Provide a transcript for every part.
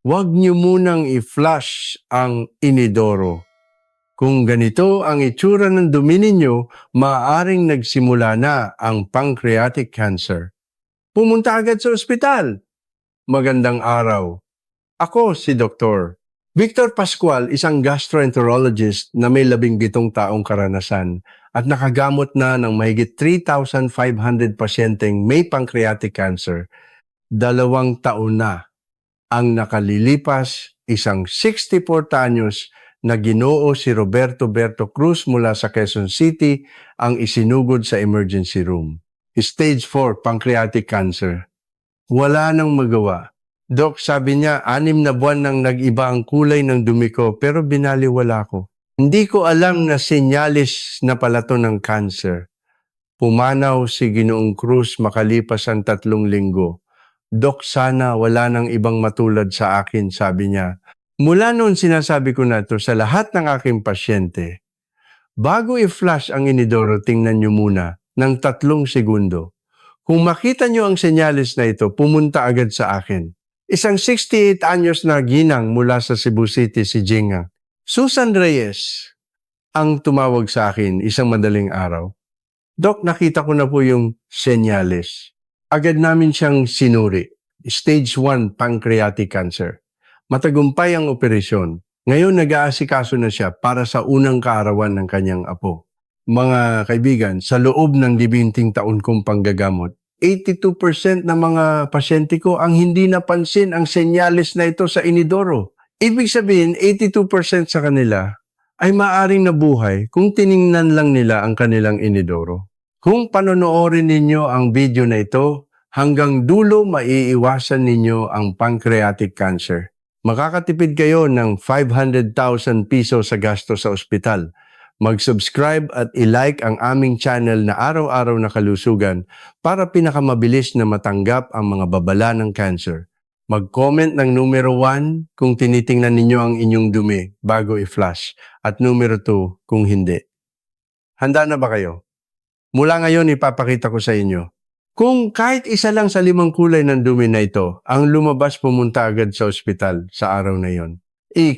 Huwag niyo munang i-flush ang inidoro. Kung ganito ang itsura ng dumi ninyo, maaaring nagsimula na ang pancreatic cancer. Pumunta agad sa ospital. Magandang araw. Ako si Dr. Victor Pascual, isang gastroenterologist na may 17 taong karanasan at nakagamot na ng mahigit 3,500 pasyenteng may pancreatic cancer. 2 taon na ang nakalilipas, isang 64 anyos na Ginoo si Roberto Berto Cruz mula sa Quezon City ang isinugod sa emergency room. Stage 4 pancreatic cancer. Wala nang magawa. Doc, sabi niya, 6 na buwan nang nag-iba ang kulay ng dumi ko pero binaliwala ko. Hindi ko alam na senyalis na pala to ng cancer. Pumanaw si Ginoong Cruz makalipas ang 3 linggo. Doc, sana wala nang ibang matulad sa akin, sabi niya. Mula noon sinasabi ko na ito sa lahat ng aking pasyente. Bago i-flush ang inidoro, tingnan niyo muna ng 3 segundo. Kung makita niyo ang senyalis na ito, pumunta agad sa akin. Isang 68 anyos na ginang mula sa Cebu City, si Jinga. Susan Reyes ang tumawag sa akin isang madaling araw. Doc, nakita ko na po yung senyalis. Agad namin siyang sinuri. Stage 1 pancreatic cancer. Matagumpay ang operasyon. Ngayon nag-aasikaso na siya para sa unang kaarawan ng kanyang apo. Mga kaibigan, sa loob ng 20 taon kong panggagamot, 82% ng mga pasyente ko ang hindi napansin ang senyalis na ito sa inidoro. Ibig sabihin, 82% sa kanila ay maaring nabuhay kung tiningnan lang nila ang kanilang inidoro. Kung panonoorin ninyo ang video na ito, hanggang dulo maiiwasan ninyo ang pancreatic cancer. Makakatipid kayo ng 500,000 piso sa gasto sa ospital. Mag-subscribe at i-like ang aming channel na Araw-Araw na Kalusugan para pinakamabilis na matanggap ang mga babala ng cancer. Mag-comment ng numero 1 kung tinitingnan ninyo ang inyong dumi bago i-flush at numero 2 kung hindi. Handa na ba kayo? Mula ngayon ipapakita ko sa inyo. Kung kahit isa lang sa 5 kulay ng dumi na ito ang lumabas, pumunta agad sa ospital sa araw na yon. 5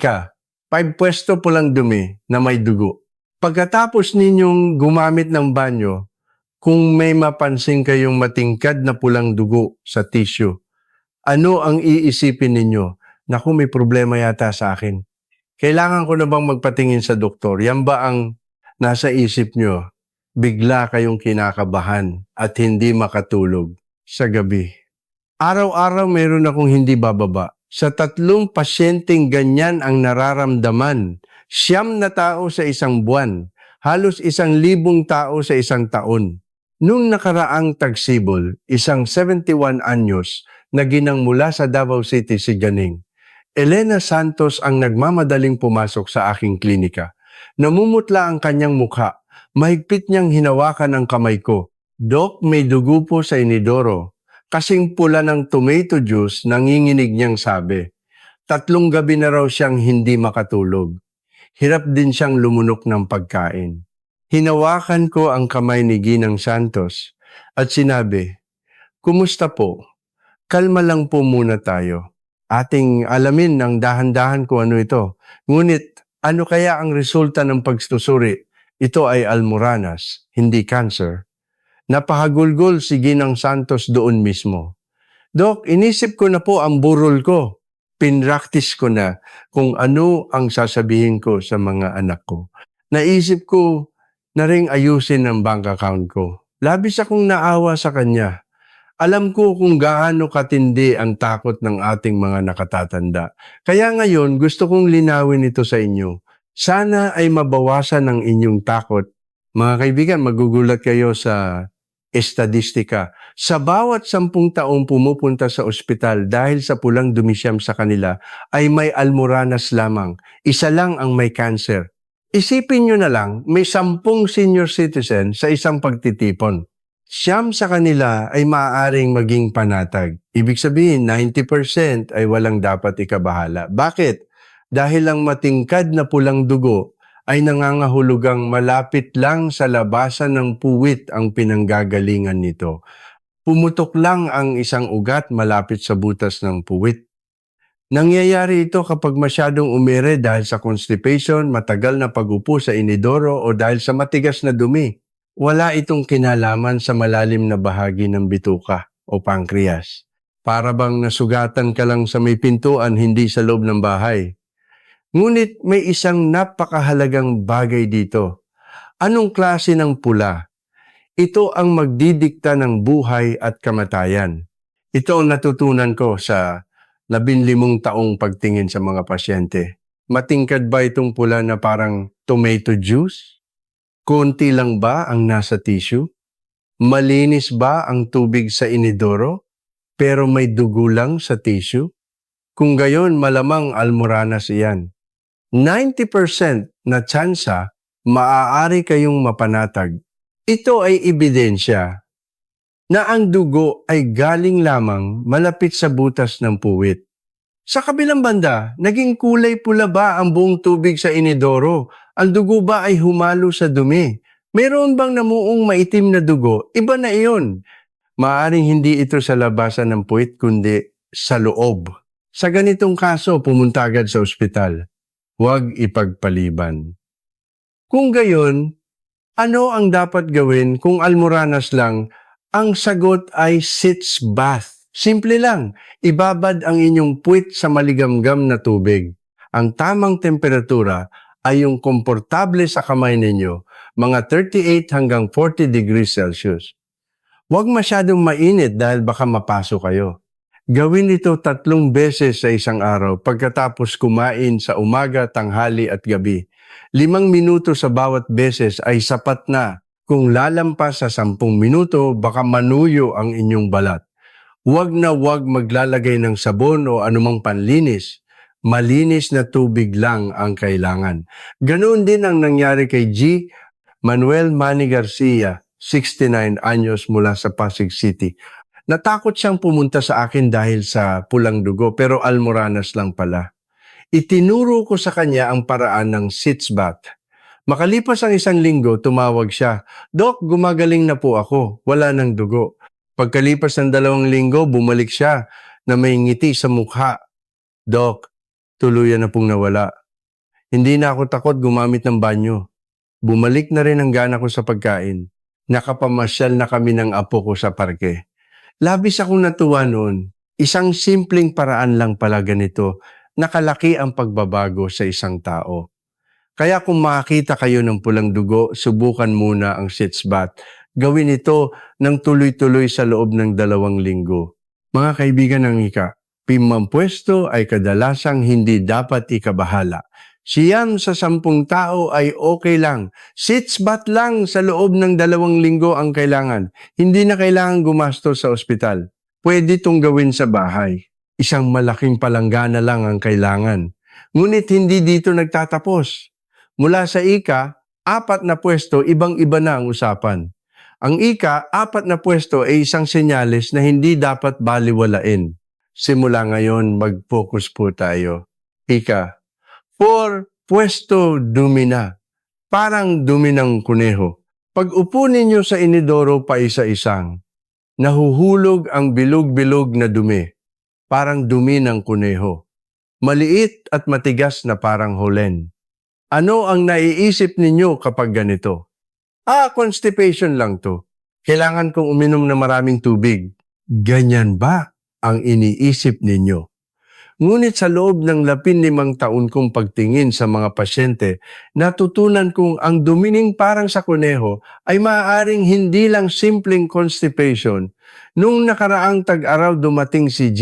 pwesto po lang dumi na may dugo. Pagkatapos ninyong gumamit ng banyo, kung may mapansin kayong matingkad na pulang dugo sa tissue, ano ang iisipin ninyo? Naku, may problema yata sa akin. Kailangan ko na bang magpatingin sa doktor? Yan ba ang nasa isip nyo? Bigla kayong kinakabahan at hindi makatulog sa gabi. Araw-araw meron akong hindi bababa. Sa 3 pasyenteng ganyan ang nararamdaman. 9 na tao sa isang buwan. Halos 1,000 tao sa isang taon. Nung nakaraang tagsibol, isang 71 anyos na ginang mula sa Davao City, si Ganing. Elena Santos ang nagmamadaling pumasok sa aking klinika. Namumutla ang kanyang mukha. Mahigpit niyang hinawakan ang kamay ko. Doc, may dugo po sa inidoro. Kasing pula ng tomato juice, nanginginig niyang sabi. 3 gabi na raw siyang hindi makatulog. Hirap din siyang lumunok ng pagkain. Hinawakan ko ang kamay ni Ginang Santos at sinabi, "Kumusta po? Kalma lang po muna tayo. Ating alamin ng dahan-dahan kung ano ito. Ngunit ano kaya ang resulta ng pagsusuri? Ito ay almoranas, hindi cancer." Napahagulgol si Ginang Santos doon mismo. Doc, inisip ko na po ang burol ko. Pinractice ko na kung ano ang sasabihin ko sa mga anak ko. Naisip ko na ring ayusin ang bank account ko. Labis akong naawa sa kanya. Alam ko kung gaano katindi ang takot ng ating mga nakatatanda. Kaya ngayon gusto kong linawin ito sa inyo. Sana ay mabawasan ang inyong takot. Mga kaibigan, magugulat kayo sa estadistika. Sa bawat 10 taong pumupunta sa ospital dahil sa pulang dumisyam sa kanila ay may almoranas lamang. Isa lang ang may cancer. Isipin nyo na lang, may 10 senior citizen sa isang pagtitipon. 9 sa kanila ay maaaring maging panatag. Ibig sabihin, 90% ay walang dapat ikabahala. Bakit? Dahil ang matingkad na pulang dugo ay nangangahulugang malapit lang sa labasan ng puwit ang pinanggagalingan nito. Pumutok lang ang isang ugat malapit sa butas ng puwit. Nangyayari ito kapag masyadong umere dahil sa constipation, matagal na pag-upo sa inidoro o dahil sa matigas na dumi. Wala itong kinalaman sa malalim na bahagi ng bituka o pancreas. Para bang nasugatan ka lang sa may pintuan, hindi sa loob ng bahay. Ngunit may isang napakahalagang bagay dito. Anong klase ng pula? Ito ang magdidikta ng buhay at kamatayan. Ito ang natutunan ko sa 15 taong pagtingin sa mga pasyente. Matingkad ba itong pula na parang tomato juice? Konti lang ba ang nasa tissue? Malinis ba ang tubig sa inidoro? Pero may dugo lang sa tissue? Kung gayon, malamang almoranas iyan. 90% na tsansa, maaari kayong mapanatag. Ito ay ebidensya na ang dugo ay galing lamang malapit sa butas ng puwit. Sa kabilang banda, naging kulay pula ba ang buong tubig sa inidoro? Ang dugo ba ay humalo sa dumi? Mayroon bang namuong maitim na dugo? Iba na iyon. Maaring hindi ito sa labasan ng puwit kundi sa loob. Sa ganitong kaso, pumunta agad sa ospital. Huwag ipagpaliban. Kung gayon, ano ang dapat gawin kung almoranas lang? Ang sagot ay sitz bath. Simple lang, ibabad ang inyong puwit sa maligamgam na tubig. Ang tamang temperatura ay yung komportable sa kamay ninyo, mga 38 hanggang 40 degrees Celsius. Huwag masyadong mainit dahil baka mapaso kayo. Gawin ito 3 beses sa isang araw pagkatapos kumain sa umaga, tanghali at gabi. 5 minuto sa bawat beses ay sapat na. Kung lalampas sa 10 minuto, baka manuyo ang inyong balat. Huwag na huwag maglalagay ng sabon o anumang panlinis. Malinis na tubig lang ang kailangan. Ganoon din ang nangyari kay G. Manuel Manny Garcia, 69 anyos mula sa Pasig City. Natakot siyang pumunta sa akin dahil sa pulang dugo pero almoranas lang pala. Itinuro ko sa kanya ang paraan ng sitz bath. Makalipas ang 1 linggo, tumawag siya. Dok, gumagaling na po ako. Wala nang dugo. Pagkalipas ng 2 linggo, bumalik siya na may ngiti sa mukha. Dok, tuluyan na pong nawala. Hindi na ako takot gumamit ng banyo. Bumalik na rin ang gana ko sa pagkain. Nakapamasyal na kami ng apo ko sa parke. Labis akong natuwa noon. Isang simpleng paraan lang pala ganito, nakalaki ang pagbabago sa isang tao. Kaya kung makakita kayo ng pulang dugo, subukan muna ang sitz bath. Gawin ito ng tuloy-tuloy sa loob ng 2 linggo. Mga kaibigan ng ika, pimampuesto ay kadalasang hindi dapat ikabahala. Siyam sa 10 tao ay okay lang. Sitz bath lang sa loob ng 2 linggo ang kailangan. Hindi na kailangan gumastos sa ospital. Pwede itong gawin sa bahay. Isang malaking palanggana lang ang kailangan. Ngunit hindi dito nagtatapos. Mula sa ika, 4 na pwesto, ibang-iba na ang usapan. Ang ika, 4 na pwesto ay isang senyales na hindi dapat baliwalain. Simula ngayon, mag-focus po tayo. Ika, 4, pwesto dumi na. Parang dumi ng kuneho. Pag upo ninyo sa inidoro pa isa-isang, nahuhulog ang bilog-bilog na dumi. Parang dumi ng kuneho. Maliit at matigas na parang holen. Ano ang naiisip ninyo kapag ganito? Constipation lang to. Kailangan kong uminom na maraming tubig. Ganyan ba ang iniisip ninyo? Ngunit sa loob ng 15 taon kong pagtingin sa mga pasyente, natutunan kong ang dumining parang sa kuneho ay maaaring hindi lang simpleng constipation. Nung nakaraang tag-araw dumating si G.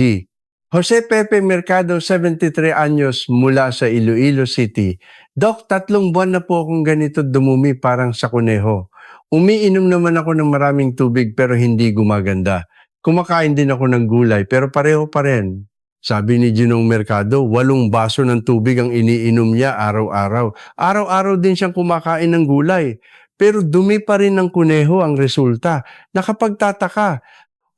Jose Pepe Mercado, 73 anyos mula sa Iloilo City. Dok, 3 buwan na po akong ganito dumumi parang sa kuneho. Umiinom naman ako ng maraming tubig pero hindi gumaganda. Kumakain din ako ng gulay pero pareho pa rin. Sabi ni Ginong Mercado, 8 baso ng tubig ang iniinom niya araw-araw. Araw-araw din siyang kumakain ng gulay. Pero dumi pa rin ng kuneho ang resulta. Nakapagtataka,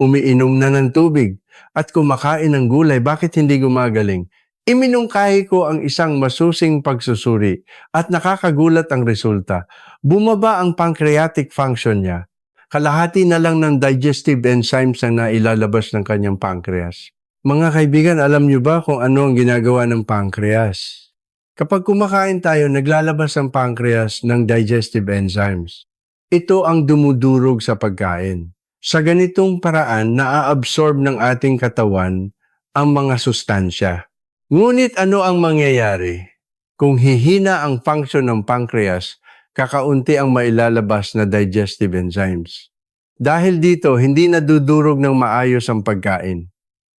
umiinom na ng tubig at kumakain ng gulay, bakit hindi gumagaling? Iminungkahi ko ang isang masusing pagsusuri at nakakagulat ang resulta. Bumaba ang pancreatic function niya. Kalahati na lang ng digestive enzymes ang nailalabas ng kanyang pancreas. Mga kaibigan, alam niyo ba kung ano ang ginagawa ng pancreas? Kapag kumakain tayo, naglalabas ang pancreas ng digestive enzymes. Ito ang dumudurog sa pagkain. Sa ganitong paraan, naa-absorb ng ating katawan ang mga sustansya. Ngunit ano ang mangyayari? Kung hihina ang function ng pancreas, kakaunti ang mailalabas na digestive enzymes. Dahil dito, hindi nadudurog ng maayos ang pagkain.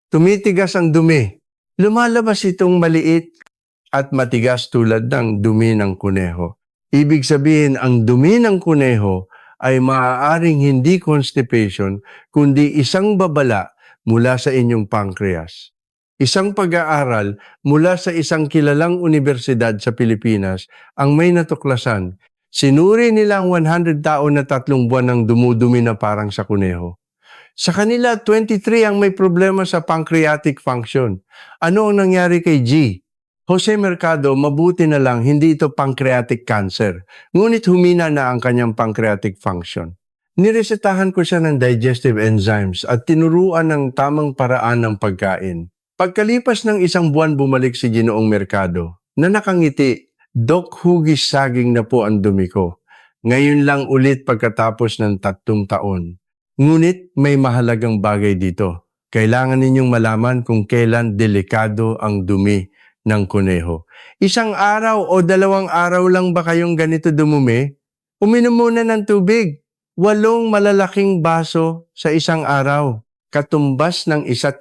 Tumitigas ang dumi. Lumalabas itong maliit at matigas tulad ng dumi ng kuneho. Ibig sabihin, ang dumi ng kuneho ay maaaring hindi constipation, kundi isang babala mula sa inyong pancreas. Isang pag-aaral mula sa isang kilalang universidad sa Pilipinas ang may natuklasan. Sinuri nila ang 100 tao na 3 buwan ng dumudumi na parang sa kuneho. Sa kanila, 23 ang may problema sa pancreatic function. Ano ang nangyari kay G? Jose Mercado, mabuti na lang hindi ito pancreatic cancer. Ngunit humina na ang kanyang pancreatic function. Niresetahan ko siya ng digestive enzymes at tinuruan ng tamang paraan ng pagkain. Pagkalipas ng 1 buwan bumalik si Ginoong Mercado na nakangiti, Dok, hugis saging na po ang dumi ko. Ngayon lang ulit pagkatapos ng 3 taon. Ngunit may mahalagang bagay dito. Kailangan ninyong malaman kung kailan delikado ang dumi ng kuneho. 1 araw o 2 araw lang ba kayong ganito dumumi? Uminom muna ng tubig. 8 malalaking baso sa 1 araw. Katumbas ng 1.5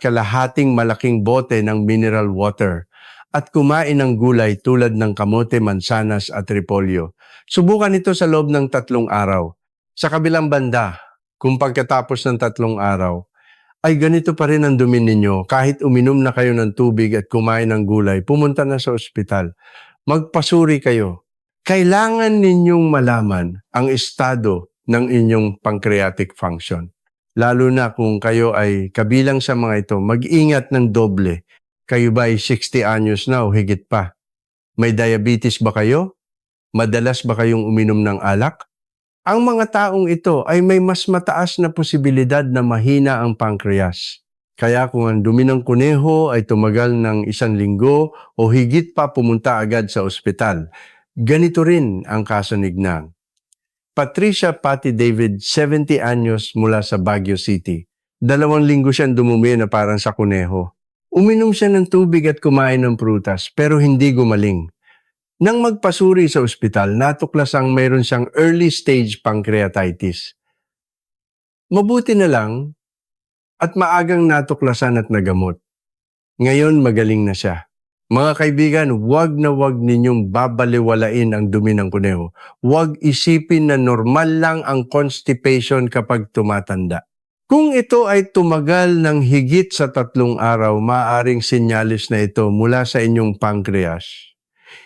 malaking bote ng mineral water. At kumain ng gulay tulad ng kamote, mansanas at repolyo. Subukan ito sa loob ng 3 araw. Sa kabilang banda, kung pagkatapos ng 3 araw, ay ganito pa rin ang dumi ninyo kahit uminom na kayo ng tubig at kumain ng gulay, pumunta na sa ospital. Magpasuri kayo. Kailangan ninyong malaman ang estado ng inyong pancreatic function. Lalo na kung kayo ay kabilang sa mga ito, mag-ingat ng doble. Kayo ba ay 60 anyos na o higit pa? May diabetes ba kayo? Madalas ba kayong uminom ng alak? Ang mga taong ito ay may mas mataas na posibilidad na mahina ang pancreas. Kaya kung ang dumi ng kuneho ay tumagal ng 1 linggo o higit pa, pumunta agad sa ospital. Ganito rin ang kaso ni Gnang. Patricia Patty David, 70 anyos mula sa Baguio City. 2 linggo siyang dumumi na parang sa kuneho. Uminom siya ng tubig at kumain ng prutas pero hindi gumaling. Nang magpasuri sa ospital, natuklasang mayroon siyang early stage pancreatitis. Mabuti na lang at maagang natuklasan at nagamot. Ngayon magaling na siya. Mga kaibigan, huwag na huwag ninyong babaliwalain ang dumi ng kuneho. Huwag isipin na normal lang ang constipation kapag tumatanda. Kung ito ay tumagal ng higit sa 3 araw, maaaring sinyalis na ito mula sa inyong pancreas.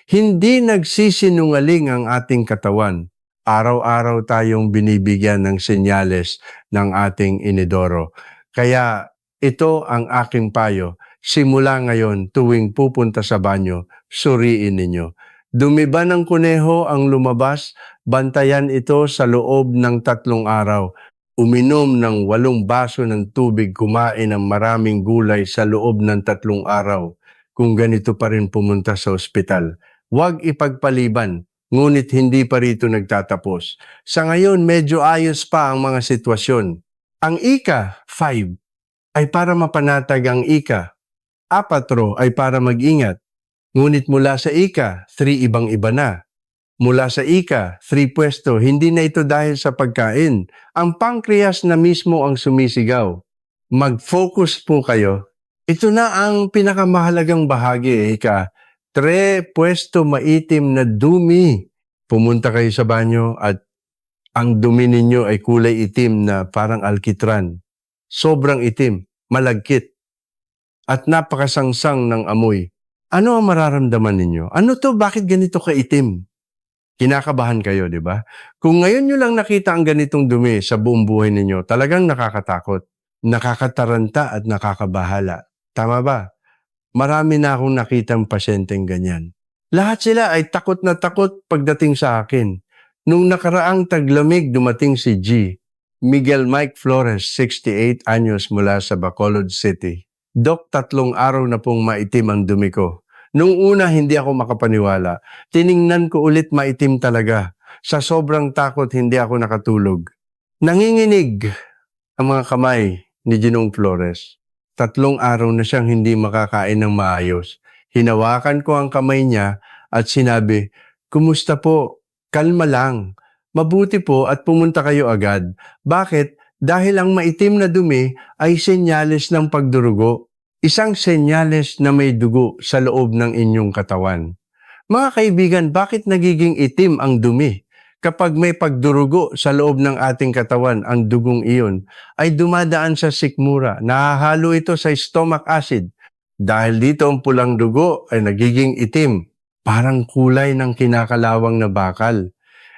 Hindi nagsisinungaling ang ating katawan. Araw-araw tayong binibigyan ng senyales ng ating inidoro. Kaya ito ang aking payo. Simula ngayon, tuwing pupunta sa banyo, suriin ninyo. Dumi ba ng kuneho ang lumabas? Bantayan ito sa loob ng 3 araw. Uminom ng 8 baso ng tubig, kumain ng maraming gulay sa loob ng 3 araw. Kung ganito pa rin pumunta sa ospital. Huwag ipagpaliban, ngunit hindi pa rito nagtatapos. Sa ngayon, medyo ayos pa ang mga sitwasyon. Ang ika, 5, ay para mapanatag ang ika. 4 ay para mag-ingat. Ngunit mula sa ika, 3 ibang-iba na. Mula sa ika, 3 pwesto, hindi na ito dahil sa pagkain. Ang pancreas na mismo ang sumisigaw. Mag-focus po kayo. Ito na ang pinakamahalagang bahagi, ika. 3 pwesto maitim na dumi. Pumunta kayo sa banyo at ang dumi ninyo ay kulay itim na parang alkitran. Sobrang itim, malagkit, at napakasangsang ng amoy. Ano ang mararamdaman ninyo? Ano to? Bakit ganito kaitim? Kinakabahan kayo, di ba? Kung ngayon nyo lang nakita ang ganitong dumi sa buong buhay ninyo, talagang nakakatakot, nakakataranta at nakakabahala. Tama ba? Marami na akong nakitang pasyenteng ganyan. Lahat sila ay takot na takot pagdating sa akin. Nung nakaraang taglamig dumating si G. Miguel Mike Flores, 68 anyos mula sa Bacolod City. Dok, 3 araw na pong maitim ang dumi ko. Nung una hindi ako makapaniwala. Tiningnan ko ulit, maitim talaga. Sa sobrang takot hindi ako nakatulog. Nanginginig ang mga kamay ni Ginong Flores. 3 araw na siyang hindi makakain ng maayos. Hinawakan ko ang kamay niya at sinabi, "Kumusta po? Kalma lang. Mabuti po at pumunta kayo agad." Bakit? Dahil ang maitim na dumi ay senyales ng pagdurugo. Isang senyales na may dugo sa loob ng inyong katawan. Mga kaibigan, bakit nagiging itim ang dumi? Kapag may pagdurugo sa loob ng ating katawan, ang dugong iyon ay dumadaan sa sikmura. Nahahalo ito sa stomach acid. Dahil dito ang pulang dugo ay nagiging itim, parang kulay ng kinakalawang na bakal.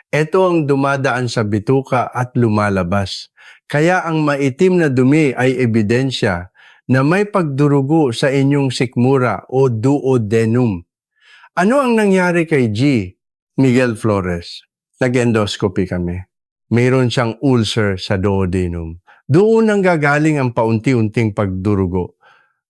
Ito ang dumadaan sa bituka at lumalabas. Kaya ang maitim na dumi ay ebidensya na may pagdurugo sa inyong sikmura o duodenum. Ano ang nangyari kay G. Miguel Flores? Nag-endoscopy kami. Mayroon siyang ulcer sa duodenum. Doon ang gagaling ang paunti-unting pagdurugo.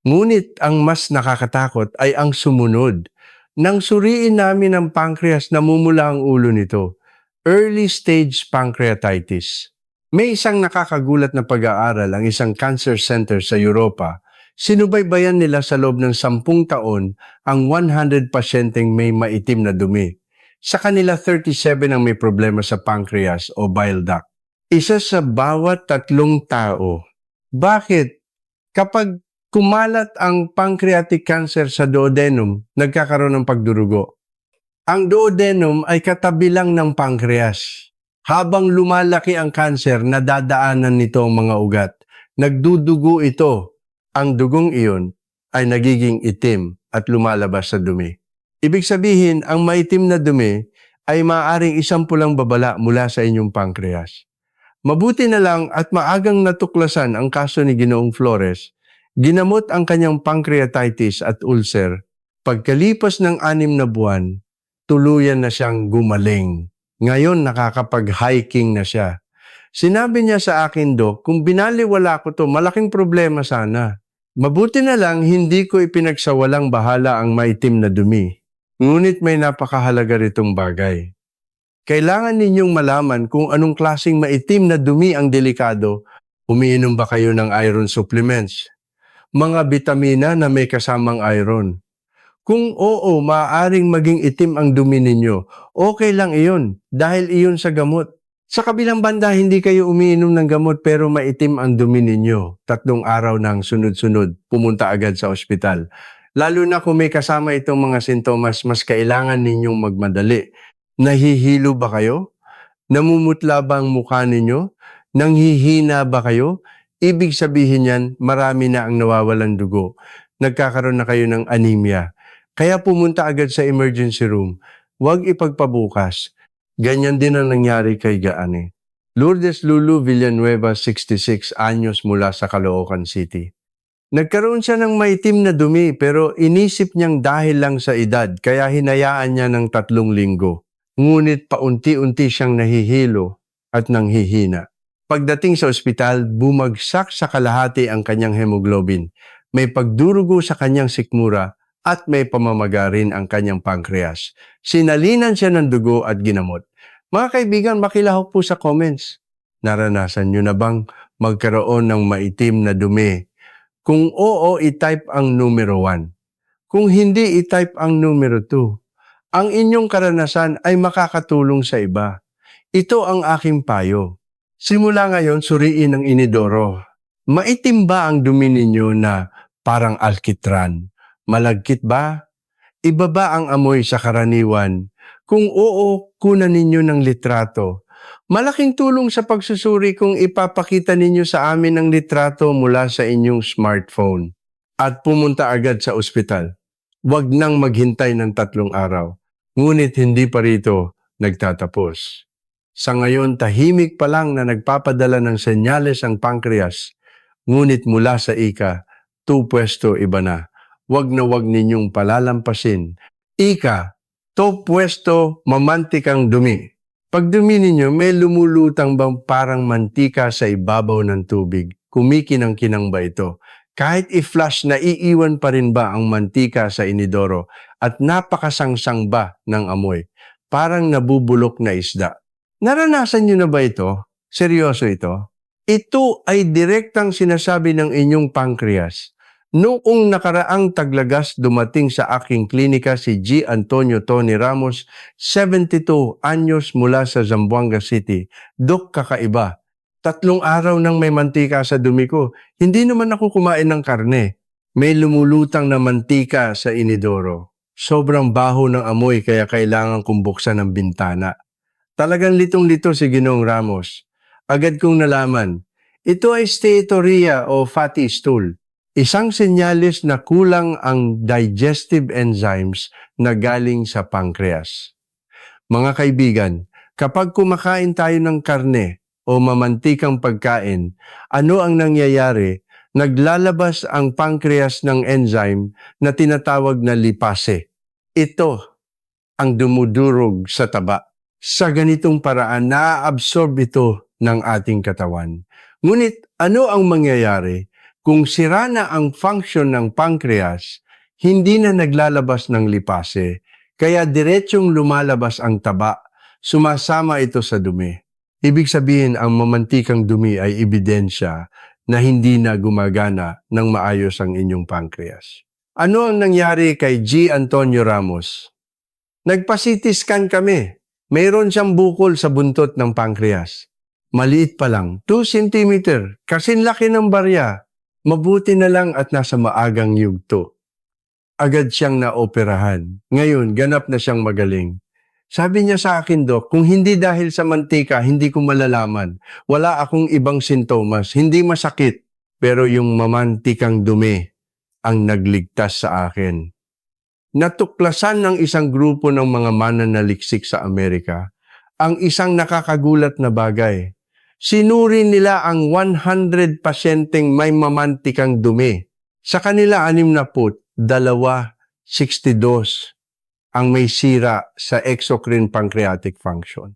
Ngunit ang mas nakakatakot ay ang sumunod. Nang suriin namin ang pancreas, namumula ang ulo nito. Early stage pancreatitis. May isang nakakagulat na pag-aaral ang isang cancer center sa Europa. Sinubaybayan nila sa loob ng 10 taon ang 100 pasyenteng may maitim na dumi. Sa kanila, 37 ang may problema sa pancreas o bile duct. Isa sa bawat 3 tao. Bakit? Kapag kumalat ang pancreatic cancer sa duodenum, nagkakaroon ng pagdurugo. Ang duodenum ay katabi lang ng pancreas. Habang lumalaki ang kanser, nadadaanan nito ang mga ugat. Nagdudugo ito. Ang dugong iyon ay nagiging itim at lumalabas sa dumi. Ibig sabihin, ang maitim na dumi ay maaaring isang pulang babala mula sa inyong pancreas. Mabuti na lang at maagang natuklasan ang kaso ni Ginoong Flores. Ginamot ang kanyang pancreatitis at ulcer. Pagkalipas ng 6 na buwan, tuluyan na siyang gumaling. Ngayon nakakapag-hiking na siya. Sinabi niya sa akin, "Dok, kung binaliwala ko to, malaking problema sana." Mabuti na lang hindi ko ipinagsawalang bahala ang maitim na dumi. Ngunit may napakahalaga ritong bagay. Kailangan ninyong malaman kung anong klaseng maitim na dumi ang delikado. Umiinom ba kayo ng iron supplements? Mga bitamina na may kasamang iron. Kung oo, maaaring maging itim ang dumi ninyo. Okay lang iyon dahil iyon sa gamot. Sa kabilang banda, hindi kayo umiinom ng gamot pero maitim ang dumi ninyo. 3 araw nang sunod-sunod, pumunta agad sa ospital. Lalo na kung may kasama itong mga sintomas, mas kailangan ninyong magmadali. Nahihilo ba kayo? Namumutla ba ang mukha ninyo? Nanghihina ba kayo? Ibig sabihin yan, marami na ang nawawalan dugo. Nagkakaroon na kayo ng anemia. Kaya pumunta agad sa emergency room. Huwag ipagpabukas. Ganyan din ang nangyari kay Gaane. Lourdes Lulu Villanueva, 66 anyos mula sa Caloocan City. Nagkaroon siya ng maitim na dumi pero inisip niyang dahil lang sa edad kaya hinayaan niya ng 3 linggo. Ngunit paunti-unti siyang nahihilo at nanghihina. Pagdating sa ospital, bumagsak sa kalahati ang kanyang hemoglobin. May pagdurugo sa kanyang sikmura at may pamamaga rin ang kanyang pancreas. Sinalinan siya ng dugo at ginamot. Mga kaibigan, makilahok po sa comments. Naranasan niyo na bang magkaroon ng maitim na dumi? Kung oo, i-type ang numero 1. Kung hindi, i-type ang numero 2. Ang inyong karanasan ay makakatulong sa iba. Ito ang aking payo. Simula ngayon, suriin ang inidoro. Maitim ba ang dumi ninyo na parang alkitran? Malagkit ba? Iba ba ang amoy sa karaniwan? Kung oo, kunan ninyo ng litrato. Malaking tulong sa pagsusuri kung ipapakita ninyo sa amin ang litrato mula sa inyong smartphone. At pumunta agad sa ospital. Huwag nang maghintay ng 3 araw. Ngunit hindi pa rito nagtatapos. Sa ngayon, tahimik pa lang na nagpapadala ng senyales ang pancreas. Ngunit mula sa ika, 2 pwesto iba na. Huwag na huwag ninyong palalampasin. Ika, 2 pwesto mamantikang dumi. Pag dumi ninyo, may lumulutang bang parang mantika sa ibabaw ng tubig? Kumikinang-kinang ba ito? Kahit i-flush, naiiwan pa rin ba ang mantika sa inidoro at napakasangsang ba ng amoy? Parang nabubulok na isda. Naranasan niyo na ba ito? Seryoso ito? Ito ay direktang sinasabi ng inyong pancreas. Noong nakaraang taglagas dumating sa aking klinika si G. Antonio Tony Ramos, 72 anyos mula sa Zamboanga City. Dok, kakaiba. 3 araw nang may mantika sa dumi ko. Hindi naman ako kumain ng karne. May lumulutang na mantika sa inidoro. Sobrang baho ng amoy kaya kailangan kong buksan ang bintana. Talagang litong-lito si Ginoong Ramos. Agad kong nalaman, ito ay steatorrhea o fatty stool. Isang senyalis na kulang ang digestive enzymes na galing sa pancreas. Mga kaibigan, kapag kumakain tayo ng karne o mamantikang pagkain, ano ang nangyayari? Naglalabas ang pancreas ng enzyme na tinatawag na lipase. Ito ang dumudurog sa taba. Sa ganitong paraan, na-absorb ito ng ating katawan. Ngunit ano ang mangyayari kung sira na ang function ng pancreas, hindi na naglalabas ng lipase, kaya diretsong lumalabas ang taba, sumasama ito sa dumi. Ibig sabihin, ang mamantikang dumi ay ebidensya na hindi na gumagana ng maayos ang inyong pancreas. Ano ang nangyari kay G. Antonio Ramos? Nagpa-CT scan kami. Mayroon siyang bukol sa buntot ng pancreas. Maliit pa lang, 2 cm, kasing laki ng barya. Mabuti na lang at nasa maagang yugto. Agad siyang naoperahan. Ngayon, ganap na siyang magaling. Sabi niya sa akin, Dok, kung hindi dahil sa mantika, hindi ko malalaman. Wala akong ibang sintomas, hindi masakit. Pero yung mamantikang dumi ang nagligtas sa akin. Natuklasan ng isang grupo ng mga mananaliksik sa Amerika ang isang nakakagulat na bagay. Sinuri nila ang 100 pasyenteng may mamantikang dumi. Sa kanila 62, 62 ang may sira sa exocrine pancreatic function.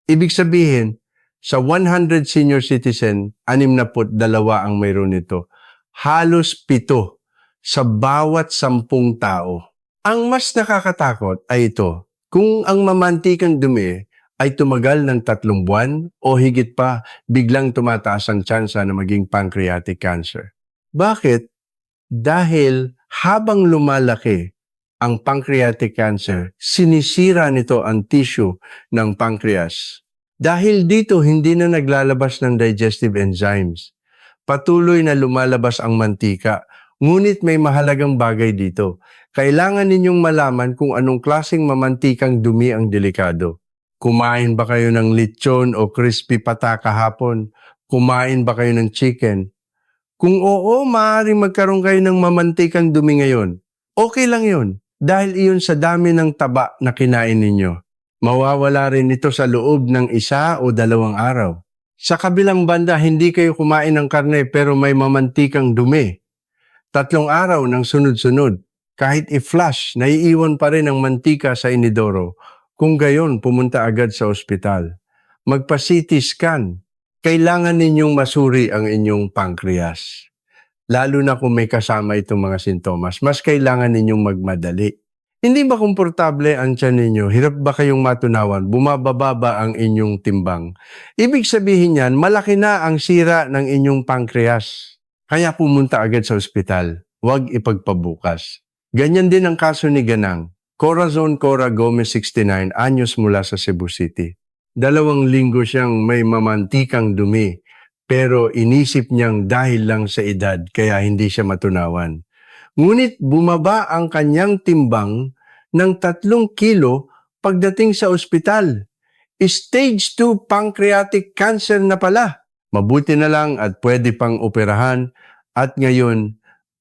Ibig sabihin, sa 100 senior citizen, 62 ang mayroon nito. Halos 7 sa bawat 10 tao. Ang mas nakakatakot ay ito, kung ang mamantikang dumi ay tumagal ng 3 buwan o higit pa, biglang tumataas ang tsansa na maging pancreatic cancer. Bakit? Dahil habang lumalaki ang pancreatic cancer, sinisira nito ang tissue ng pancreas. Dahil dito, hindi na naglalabas ng digestive enzymes. Patuloy na lumalabas ang mantika. Ngunit may mahalagang bagay dito. Kailangan ninyong malaman kung anong klaseng mamantikang dumi ang delikado. Kumain ba kayo ng lechon o crispy pata kahapon? Kumain ba kayo ng chicken? Kung oo, maaaring magkaroon kayo ng mamantikang dumi ngayon. Okay lang yun, dahil iyon sa dami ng taba na kinain ninyo. Mawawala rin ito sa loob ng 1 o 2 araw. Sa kabilang banda, hindi kayo kumain ng karne pero may mamantikang dumi. 3 araw ng sunod-sunod. Kahit i-flush, naiiwan pa rin ang mantika sa inidoro. Kung gayon, pumunta agad sa ospital. Magpa-CT scan. Kailangan ninyong masuri ang inyong pancreas. Lalo na kung may kasama itong mga sintomas, mas kailangan ninyong magmadali. Hindi ba komportable ang tiyan ninyo? Hirap ba kayong matunawan? Bumababa ba ang inyong timbang? Ibig sabihin yan, malaki na ang sira ng inyong pancreas. Kaya pumunta agad sa ospital. Huwag ipagpabukas. Ganyan din ang kaso ni Ganang. Corazon Cora Gomez, 69, anyos mula sa Cebu City. 2 linggo siyang may mamantikang dumi, pero inisip niyang dahil lang sa edad kaya hindi siya matunawan. Ngunit bumaba ang kanyang timbang ng 3 kilo pagdating sa ospital. Stage 2 pancreatic cancer na pala. Mabuti na lang at pwede pang operahan at ngayon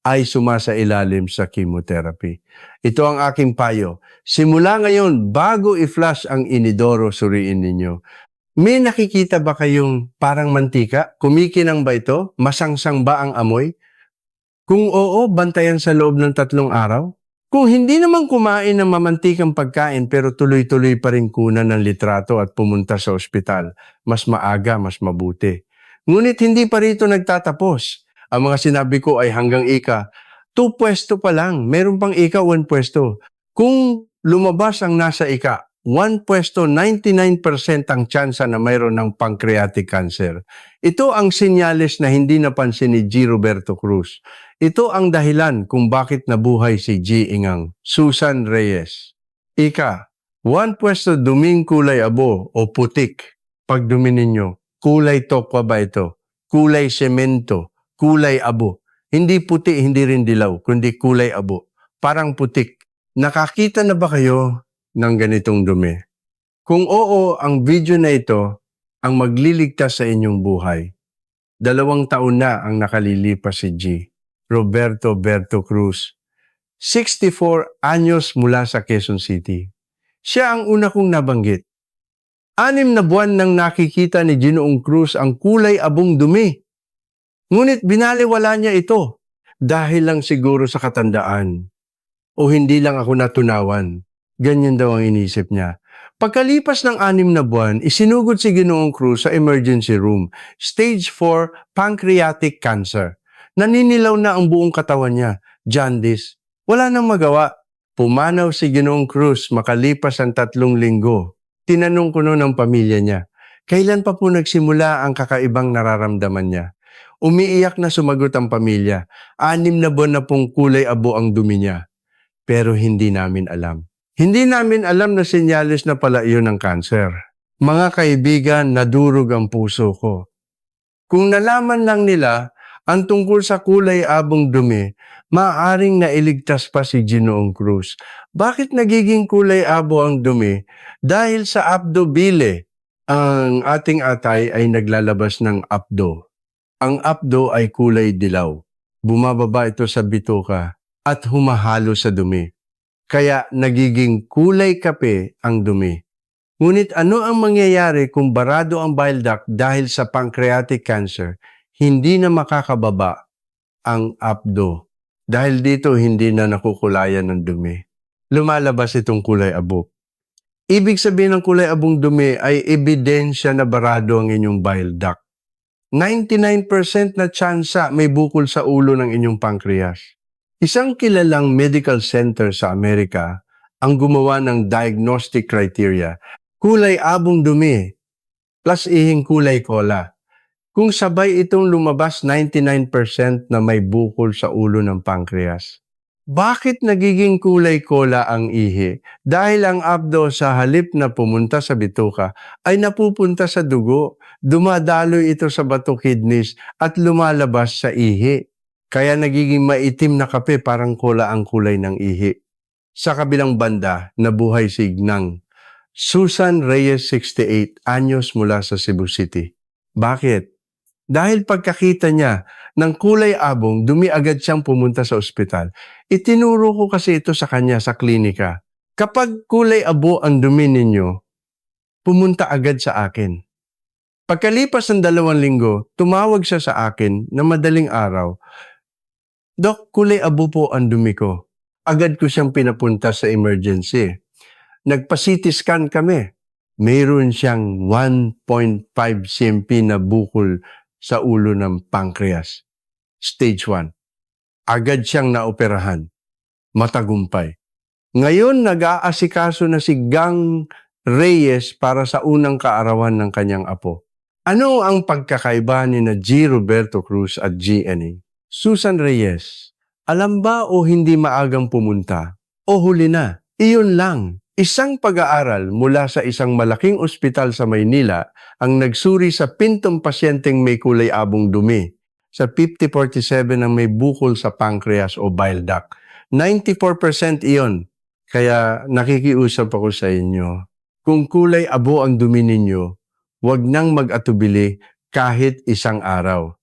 ay sumasailalim sa chemotherapy. Ito ang aking payo. Simula ngayon, bago i-flush ang inidoro, suriin ninyo. May nakikita ba kayong parang mantika? Kumikinang ba ito? Masangsang ba ang amoy? Kung oo, bantayan sa loob ng 3 araw. Kung hindi naman kumain ng mamantikang pagkain pero tuloy-tuloy pa rin kunan ng litrato at pumunta sa ospital, mas maaga, mas mabuti. Ngunit hindi pa rito nagtatapos. Ang mga sinabi ko ay hanggang ika. 2 pwesto pa lang. Meron pang ika 1 pwesto. Kung lumabas ang nasa ika, 1 pwesto, 99% ang tsansa na mayroon ng pancreatic cancer. Ito ang senyales na hindi napansin ni G. Roberto Cruz. Ito ang dahilan kung bakit nabuhay si G. Ingang. Susan Reyes. Ika, 1 pwesto duming kulay abo o putik. Pag dumi ninyo, kulay tokwa ba ito? Kulay semento, kulay abo. Hindi puti, hindi rin dilaw, kundi kulay abo. Parang putik. Nakakita na ba kayo ng ganitong dumi? Kung oo, ang video na ito ang magliligtas sa inyong buhay. 2 taon na ang nakalilipas si G. Roberto Berto Cruz. 64 anyos mula sa Quezon City. Siya ang una kong nabanggit. 6 na buwan nang nakikita ni Ginoong Cruz ang kulay abong dumi. Ngunit binaliwala niya ito dahil lang siguro sa katandaan. O hindi lang ako natunawan. Ganyan daw ang inisip niya. Pagkalipas ng 6 na buwan, isinugod si Ginoong Cruz sa emergency room. Stage 4 pancreatic cancer. Naninilaw na ang buong katawan niya. Jaundice. Wala nang magawa. Pumanaw si Ginoong Cruz makalipas ang 3 linggo. Tinanong ko noon ang pamilya niya, kailan pa po nagsimula ang kakaibang nararamdaman niya? Umiiyak na sumagot ang pamilya. 6 na buwan na pong kulay abo ang dumi niya. Pero hindi namin alam. Hindi namin alam na senyales na pala iyon ng cancer. Mga kaibigan, nadurog ang puso ko. Kung nalaman lang nila ang tungkol sa kulay abong dumi, maaaring nailigtas pa si Ginoong Cruz. Bakit nagiging kulay abo ang dumi? Dahil sa abdo bile, ang ating atay ay naglalabas ng abdo. Ang abdo ay kulay dilaw. Bumababa ito sa bituka at humahalo sa dumi. Kaya nagiging kulay kape ang dumi. Ngunit ano ang mangyayari kung barado ang bile duct dahil sa pancreatic cancer? Hindi na makakababa ang abdo. Dahil dito hindi na nakukulayan ng dumi. Lumalabas itong kulay abo. Ibig sabihin ng kulay abong dumi ay ebidensya na barado ang inyong bile duct. 99% na tsansa may bukol sa ulo ng inyong pancreas. Isang kilalang medical center sa Amerika ang gumawa ng diagnostic criteria. Kulay abong dumi plus ihing kulay cola. Kung sabay itong lumabas 99% na may bukol sa ulo ng pancreas. Bakit nagiging kulay cola ang ihi? Dahil ang abdo sa halip na pumunta sa bituka ay napupunta sa dugo. Dumadaloy ito sa bato kidneys at lumalabas sa ihi. Kaya nagiging maitim na kape parang cola ang kulay ng ihi. Sa kabilang banda, nabuhay si Gnang. Susan Reyes, 68, anyos mula sa Cebu City. Bakit? Dahil pagkakita niya ng kulay abong, dumi agad siyang pumunta sa ospital. Itinuro ko kasi ito sa kanya sa klinika. Kapag kulay abo ang dumi ninyo, pumunta agad sa akin. Pagkalipas ng 2 linggo, tumawag siya sa akin na madaling araw. Dok, kulay abo po ang dumi ko. Agad ko siyang pinapunta sa emergency. Nagpa-CT scan kami. Mayroon siyang 1.5 cm na bukol sa ulo ng pancreas. Stage 1. Agad siyang naoperahan. Matagumpay. Ngayon, nag-aasikaso na si Gang Reyes para sa unang kaarawan ng kanyang apo. Ano ang pagkakaiba ni na G. Roberto Cruz at GNA? Susan Reyes, alam ba o hindi maagang pumunta? O huli na? Iyon lang. Isang pag-aaral mula sa isang malaking ospital sa Maynila ang nagsuri sa pintong pasyenteng may kulay abong dumi. Sa 50-47 ang may bukol sa pancreas o bile duct. 94% iyon. Kaya nakikiusap ako sa inyo. Kung kulay abo ang dumi ninyo, huwag nang mag-atubili kahit isang araw.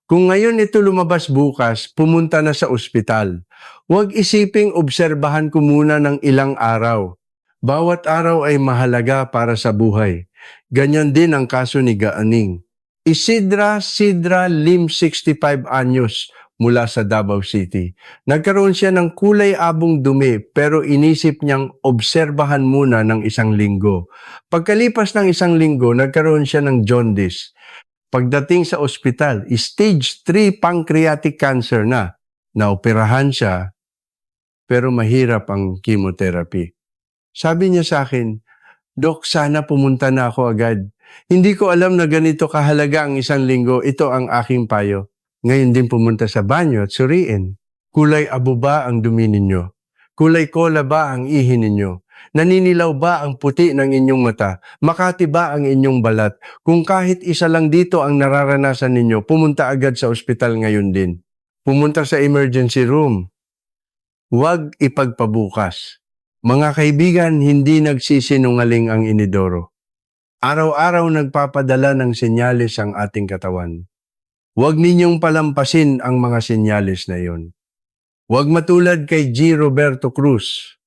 Kung ngayon ito lumabas bukas, pumunta na sa ospital. Huwag isiping obserbahan ko muna ng ilang araw. Bawat araw ay mahalaga para sa buhay. Ganyan din ang kaso ni Gaaning. Isidra Lim, 65 anyos, mula sa Davao City. Nagkaroon siya ng kulay abong dumi pero inisip niyang obserbahan muna ng 1 linggo. Pagkalipas ng 1 linggo, nagkaroon siya ng jaundice. Pagdating sa ospital, stage 3 pancreatic cancer na. Naoperahan siya, pero mahirap ang chemotherapy. Sabi niya sa akin, Dok, sana pumunta na ako agad. Hindi ko alam na ganito kahalaga ang 1 linggo. Ito ang aking payo. Ngayon din pumunta sa banyo at suriin. Kulay abo ba ang dumi ninyo? Kulay kola ba ang ihi ninyo? Naninilaw ba ang puti ng inyong mata? Makati ba ang inyong balat? Kung kahit isa lang dito ang nararanasan ninyo, pumunta agad sa ospital ngayon din. Pumunta sa emergency room. Huwag ipagpabukas. Mga kaibigan, hindi nagsisinungaling ang inidoro. Araw-araw nagpapadala ng senyales ang ating katawan. Huwag ninyong palampasin ang mga senyales na iyon. Huwag matulad kay G. Roberto Cruz.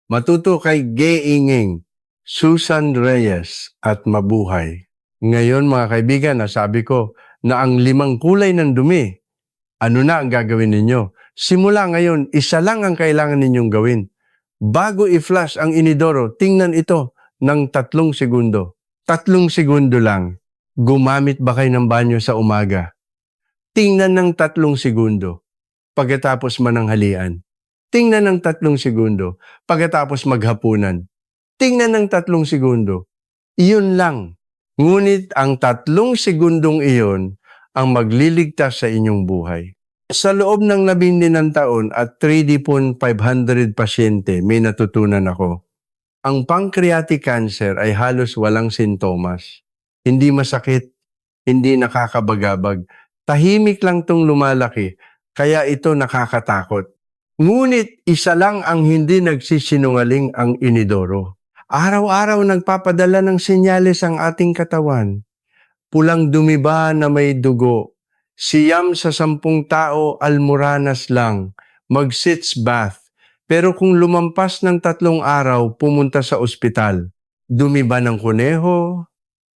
Matuto kay G. Inging, Susan Reyes at mabuhay. Ngayon mga kaibigan, nasabi ko na ang 5 kulay ng dumi, ano na ang gagawin ninyo? Simula ngayon, isa lang ang kailangan ninyong gawin. Bago i-flush ang inidoro, tingnan ito ng 3 segundo. 3 segundo lang. Gumamit ba kayo ng banyo sa umaga? Tingnan ng 3 segundo pagkatapos mananghalian. Tingnan ng 3 segundo pagkatapos maghapunan. Tingnan ng 3 segundo. Iyon lang. Ngunit ang 3 segundong iyon ang magliligtas sa inyong buhay. Sa loob ng 11 taon at 3D500 pasyente, may natutunan ako. Ang pancreatic cancer ay halos walang sintomas. Hindi masakit, hindi nakakabagabag. Tahimik lang tong lumalaki, kaya ito nakakatakot. Ngunit isa lang ang hindi nagsisinungaling ang inidoro. Araw-araw nagpapadala ng senyales ang ating katawan. Pulang dumi ba na may dugo? Siyam sa 10 tao almoranas lang, mag-sitz bath. Pero kung lumampas ng 3 araw, pumunta sa ospital. Dumi ba ng kuneho?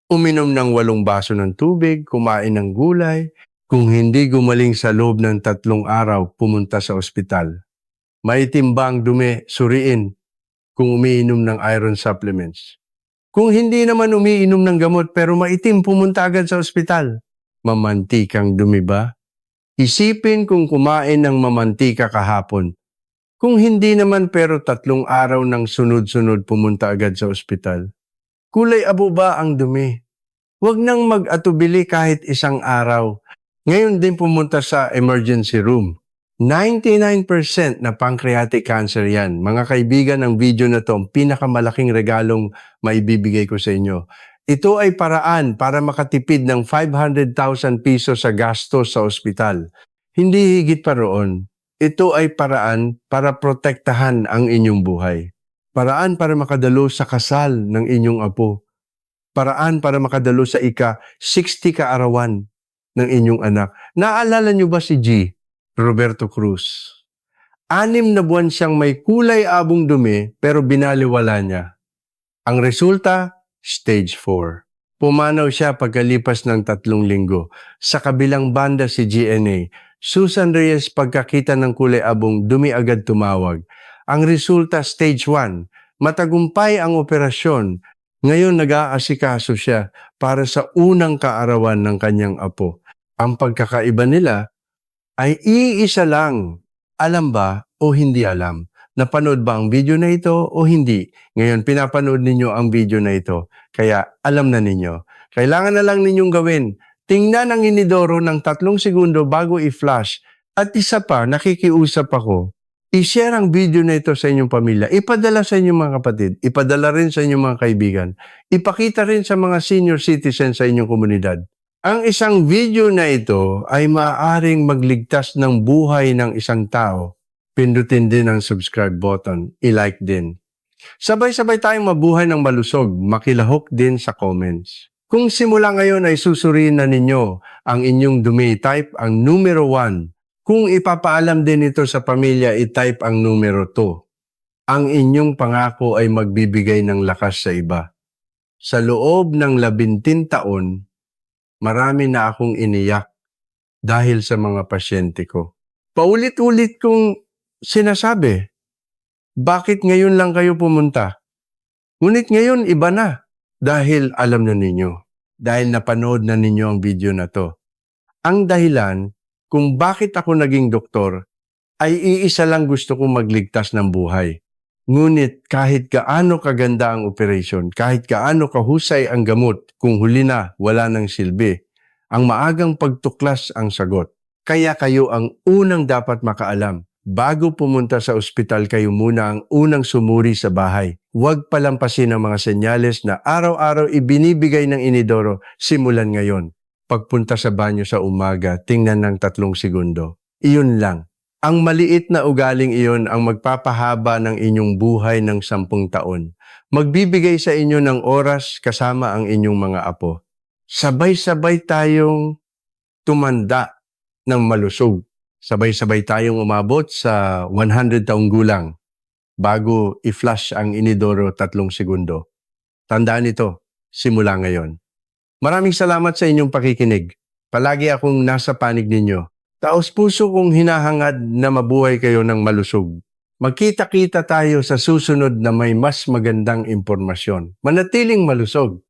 Uminom ng 8 baso ng tubig, kumain ng gulay. Kung hindi gumaling sa loob ng 3 araw, pumunta sa ospital. Maitim ba ang dumi? Suriin kung umiinom ng iron supplements. Kung hindi naman umiinom ng gamot pero maitim, pumunta agad sa ospital. Mamantikang dumi ba? Isipin kung kumain ng mamantika kahapon. Kung hindi naman pero 3 araw ng sunod-sunod pumunta agad sa ospital. Kulay abo ba ang dumi? Huwag nang mag-atubili kahit 1 araw. Ngayon din pumunta sa emergency room. 99% na pancreatic cancer yan. Mga kaibigan, ang video na to, ang pinakamalaking regalong maibibigay ko sa inyo. Ito ay paraan para makatipid ng 500,000 pesos sa gastos sa ospital. Hindi higit pa roon. Ito ay paraan para protektahan ang inyong buhay. Paraan para makadalo sa kasal ng inyong apo. Paraan para makadalo sa ika-60 kaarawan ng inyong anak. Naalala niyo ba si G. Roberto Cruz? 6 na buwan siyang may kulay abong dumi pero binaliwala niya. Ang resulta, stage 4. Pumanaw siya pagkalipas ng 3 linggo. Sa kabilang banda si GNA, Susan Reyes pagkakita ng kulay abong dumi agad tumawag. Ang resulta, stage 1. Matagumpay ang operasyon. Ngayon nag-aasikaso siya para sa unang kaarawan ng kanyang apo. Ang pagkakaiba nila ay iisa lang. Alam ba o hindi alam? Napanood ba ang video na ito o hindi? Ngayon, pinapanood ninyo ang video na ito. Kaya alam na ninyo. Kailangan na lang ninyong gawin. Tingnan ang inidoro ng 3 segundo bago i-flash. At isa pa, nakikiusap ako. I-share ang video na ito sa inyong pamilya. Ipadala sa inyong mga kapatid. Ipadala rin sa inyong mga kaibigan. Ipakita rin sa mga senior citizens sa inyong komunidad. Ang isang video na ito ay maaaring magligtas ng buhay ng isang tao. Pindutin din ang subscribe button, i-like din. Sabay-sabay tayong mabuhay ng malusog, makilahok din sa comments. Kung simula ngayon ay susuriin na ninyo ang inyong dumi, type ang numero 1. Kung ipapaalam din ito sa pamilya, i-type ang numero 2. Ang inyong pangako ay magbibigay ng lakas sa iba. Sa loob ng 11 taon, marami na akong iniyak dahil sa mga pasyente ko. Paulit-ulit kong sinasabi, bakit ngayon lang kayo pumunta? Ngunit ngayon iba na dahil alam na ninyo. dahil napanood na ninyo ang video na to. Ang dahilan kung bakit ako naging doktor ay iisa lang, gusto kong magligtas ng buhay. Ngunit kahit gaano kaganda ang operasyon, kahit gaano kahusay ang gamot, kung huli na wala nang silbi, ang maagang pagtuklas ang sagot. Kaya kayo ang unang dapat makaalam. Bago pumunta sa ospital, kayo muna ang unang sumuri sa bahay. Huwag palampasin ang mga senyales na araw-araw ibinibigay ng inidoro simulan ngayon. Pagpunta sa banyo sa umaga, tingnan ng 3 segundo. Iyon lang. Ang maliit na ugaling iyon ang magpapahaba ng inyong buhay ng 10 taon. Magbibigay sa inyo ng oras kasama ang inyong mga apo. Sabay-sabay tayong tumanda ng malusog. Sabay-sabay tayong umabot sa 100 taong gulang bago i-flush ang inidoro 3 segundo. Tandaan ito, simula ngayon. Maraming salamat sa inyong pakikinig. Palagi akong nasa panig ninyo. Taos puso kong hinahangad na mabuhay kayo ng malusog. Magkita-kita tayo sa susunod na may mas magandang impormasyon. Manatiling malusog.